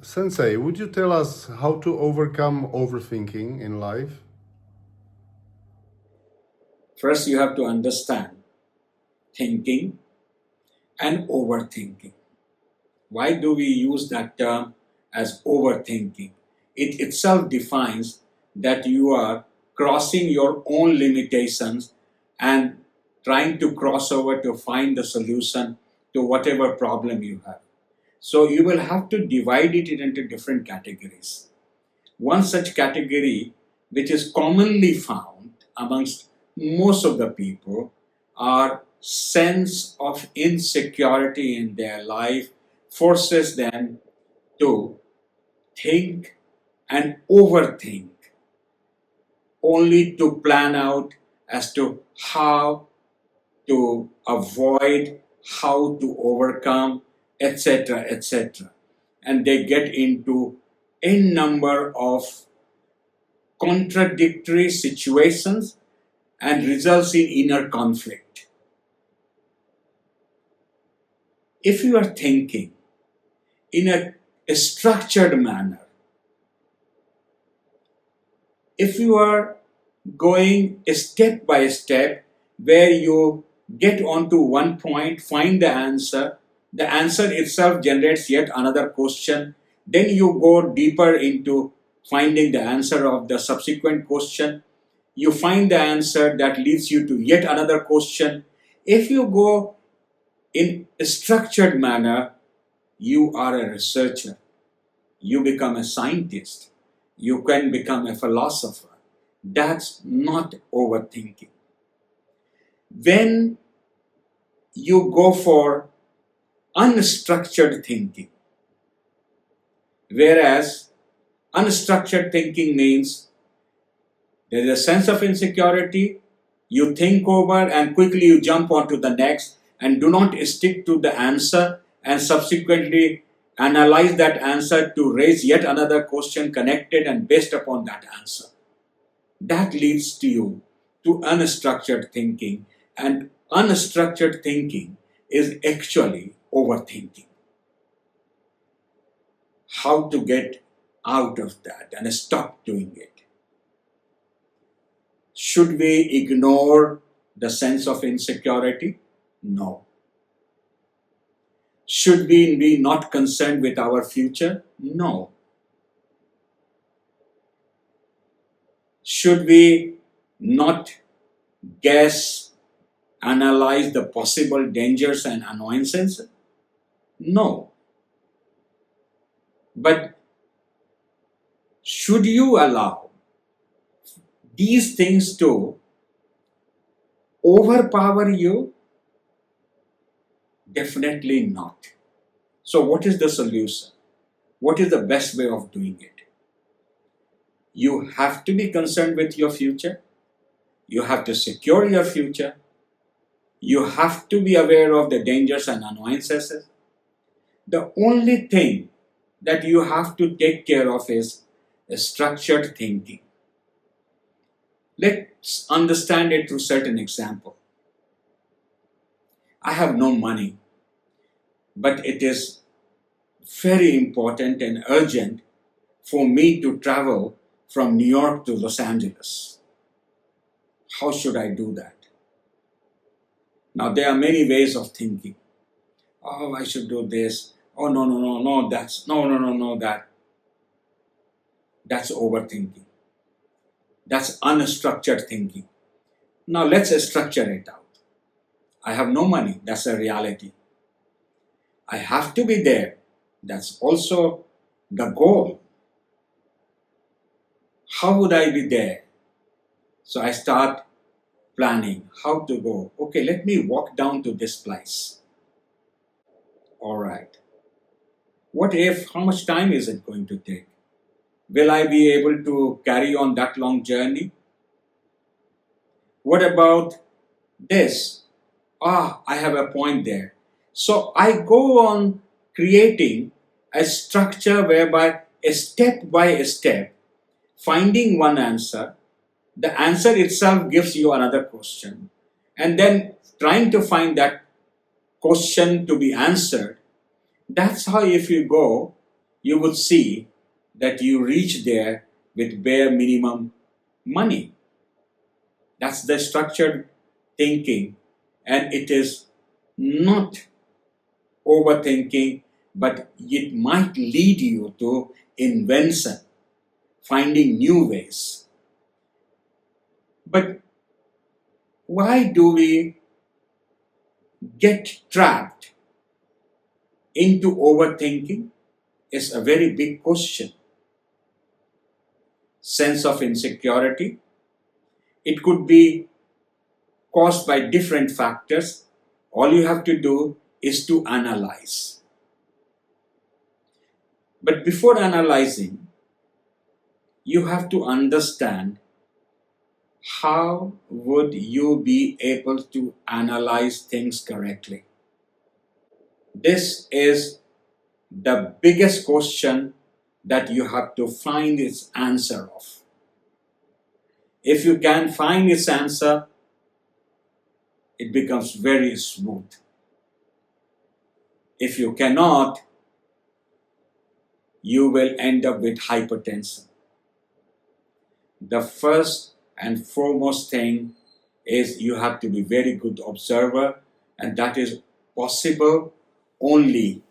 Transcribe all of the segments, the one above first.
Sensei, would you tell us how to overcome overthinking in life? First, you have to understand thinking and overthinking. Why do we use that term as overthinking? It itself defines that you are crossing your own limitations and trying to cross over to find the solution to whatever problem you have. So you will have to divide it into different categories. One such category, which is commonly found amongst most of the people, are sense of insecurity in their life forces them to think and overthink, only to plan out as to how to avoid, how to overcome, etc., etc. And they get into a number of contradictory situations and results in inner conflict. If you are thinking in a structured manner, if you are going step by step where you get onto one point, find the answer itself generates yet another question, then you go deeper into finding the answer of the subsequent question, you find the answer that leads you to yet another question. If you go in a structured manner, you are a researcher, you become a scientist, you can become a philosopher. That's not overthinking. When you go for unstructured thinking, whereas unstructured thinking means there is a sense of insecurity, you think over and quickly you jump onto the next and do not stick to the answer and subsequently analyze that answer to raise yet another question connected and based upon that answer. That leads to you to unstructured thinking, and unstructured thinking is actually overthinking. How to get out of that and stop doing it? Should we ignore the sense of insecurity? No. Should we be not concerned with our future? No. Should we not guess, analyze the possible dangers and annoyances? No. But should you allow these things to overpower you? Definitely not. So, what is the solution? What is the best way of doing it? You have to be concerned with your future. You have to secure your future. You have to be aware of the dangers and annoyances. The only thing that you have to take care of is structured thinking. Let's understand it through certain example. I have no money, but it is very important and urgent for me to travel from New York to Los Angeles. How should I do that? Now, there are many ways of thinking. Oh, I should do this. Oh, no, no, no, no, that's, no, no, no, no, that. That's overthinking. That's unstructured thinking. Now, let's structure it out. I have no money. That's a reality. I have to be there. That's also the goal. How would I be there? So I start planning how to go. Okay, let me walk down to this place. All right. What if, how much time is it going to take? Will I be able to carry on that long journey? What about this? I have a point there. So I go on creating a structure whereby a step by step, finding one answer, the answer itself gives you another question, and then trying to find that question to be answered. That's how, if you go, you would see that you reach there with bare minimum money. That's the structured thinking, and it is not overthinking, but it might lead you to invention, finding new ways. But why do we get trapped into overthinking? Is a very big question. Sense of insecurity. It could be caused by different factors. All you have to do is to analyze. But before analyzing, you have to understand how would you be able to analyze things correctly. This is the biggest question that you have to find its answer of. If you can find its answer, it becomes very smooth. If you cannot, you will end up with hypertension. The first and foremost thing is you have to be very good observer, and that is possible only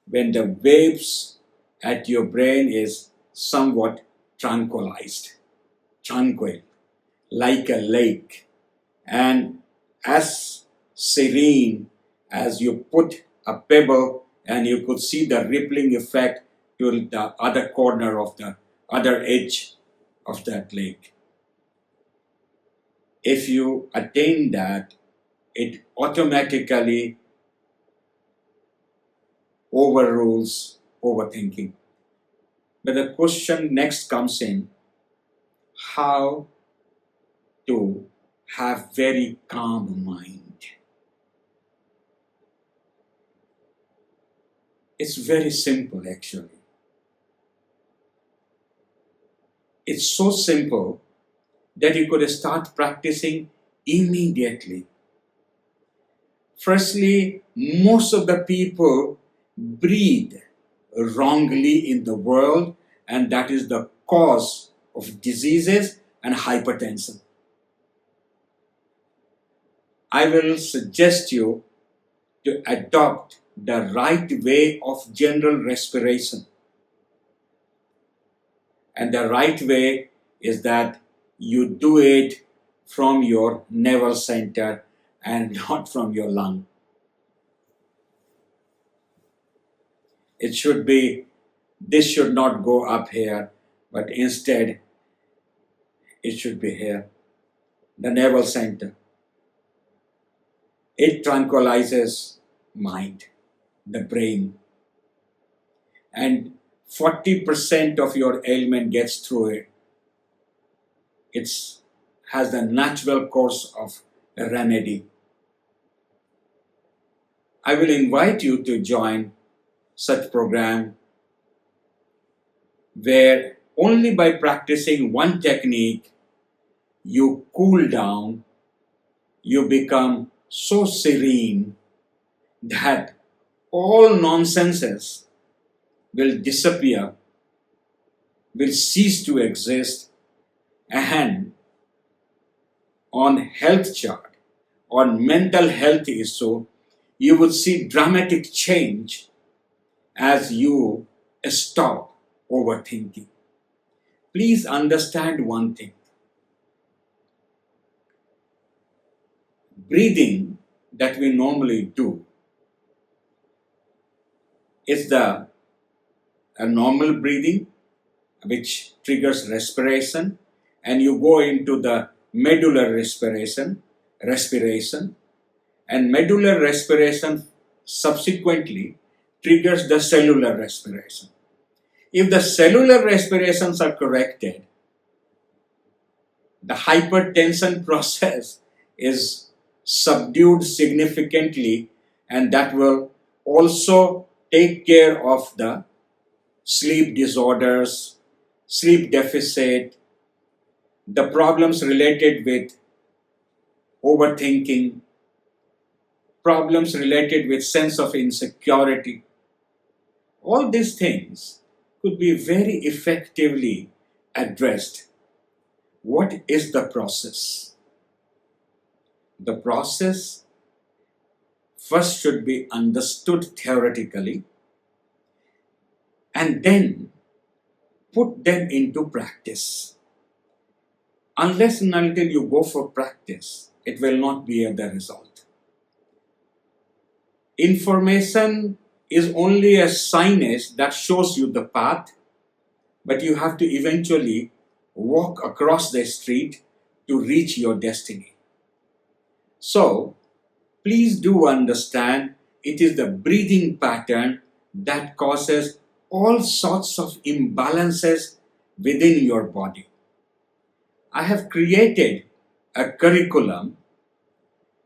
when the waves at your brain is somewhat tranquil, like a lake, and as serene as you put a pebble and you could see the rippling effect to the other corner of the other edge of that lake. If you attain that, it automatically overrules overthinking. But the question next comes in, how to have very calm mind. It's very simple actually. It's so simple that you could start practicing immediately. Firstly, most of the people breathe wrongly in the world, and that is the cause of diseases and hypertension. I will suggest you to adopt the right way of general respiration. And the right way is that you do it from your navel center and not from your lung. It should be, this should not go up here, but instead it should be here, the navel center. It tranquilizes mind, the brain, and 40% of your ailment gets through it. It has the natural course of a remedy. I will invite you to join such program where only by practicing one technique you cool down, you become so serene that all nonsenses will disappear, will cease to exist, and on health chart, on mental health issue, you would see dramatic change as you stop overthinking. Please understand one thing. Breathing that we normally do is a normal breathing which triggers respiration, and you go into the medullary respiration, and medullary respiration subsequently triggers the cellular respiration. If the cellular respirations are corrected, the hypertension process is subdued significantly, and that will also take care of the sleep disorders, sleep deficit, the problems related with overthinking, problems related with sense of insecurity. All these things could be very effectively addressed. What is the process? The process first should be understood theoretically and then put them into practice. Unless and until you go for practice, it will not be the result. Information is only a signage that shows you the path, but you have to eventually walk across the street to reach your destiny. So, please do understand it is the breathing pattern that causes all sorts of imbalances within your body. I have created a curriculum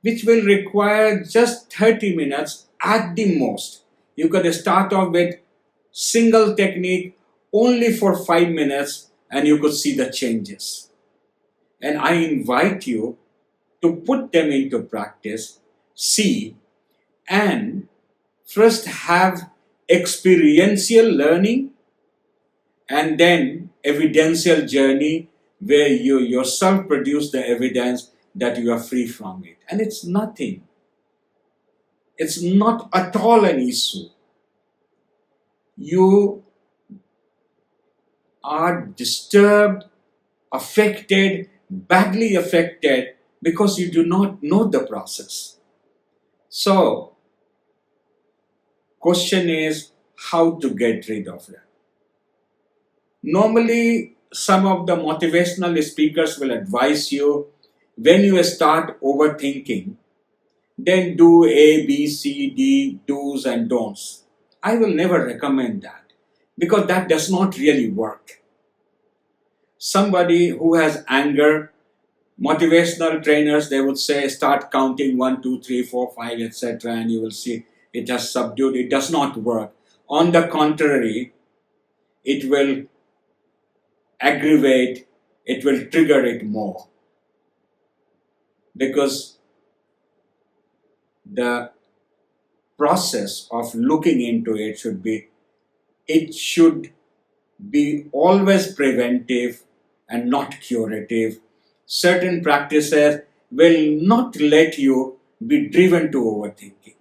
which will require just 30 minutes at the most. You could start off with single technique only for 5 minutes and you could see the changes. And I invite you to put them into practice, see, and first have experiential learning and then evidential journey where you yourself produce the evidence that you are free from it. And it's nothing. It's not at all an issue. You are disturbed, affected, badly affected because you do not know the process. So, question is how to get rid of that. Normally, some of the motivational speakers will advise you when you start overthinking, then do A, B, C, D, do's and don'ts. I will never recommend that because that does not really work. Somebody who has anger, motivational trainers, they would say start counting 1, 2, 3, 4, 5, etc. and you will see it has subdued. It does not work. On the contrary, it will aggravate, it will trigger it more. Because the process of looking into it should be always preventive and not curative. Certain practices will not let you be driven to overthinking.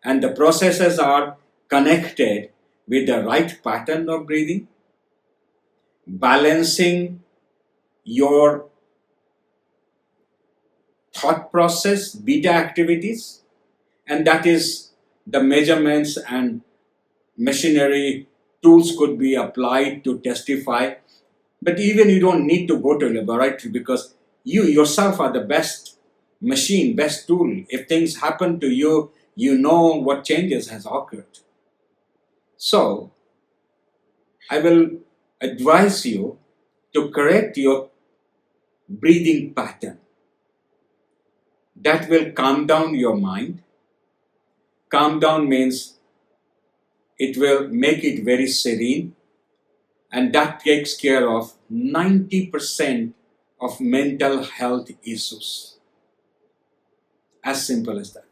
And the processes are connected with the right pattern of breathing, balancing your thought process, beta activities, and that is the measurements and machinery tools could be applied to testify. But even you don't need to go to a laboratory because you yourself are the best machine, best tool. If things happen to you, you know what changes has occurred. So, I will advise you to correct your breathing pattern. That will calm down your mind. Calm down means it will make it very serene, and that takes care of 90% of mental health issues. As simple as that.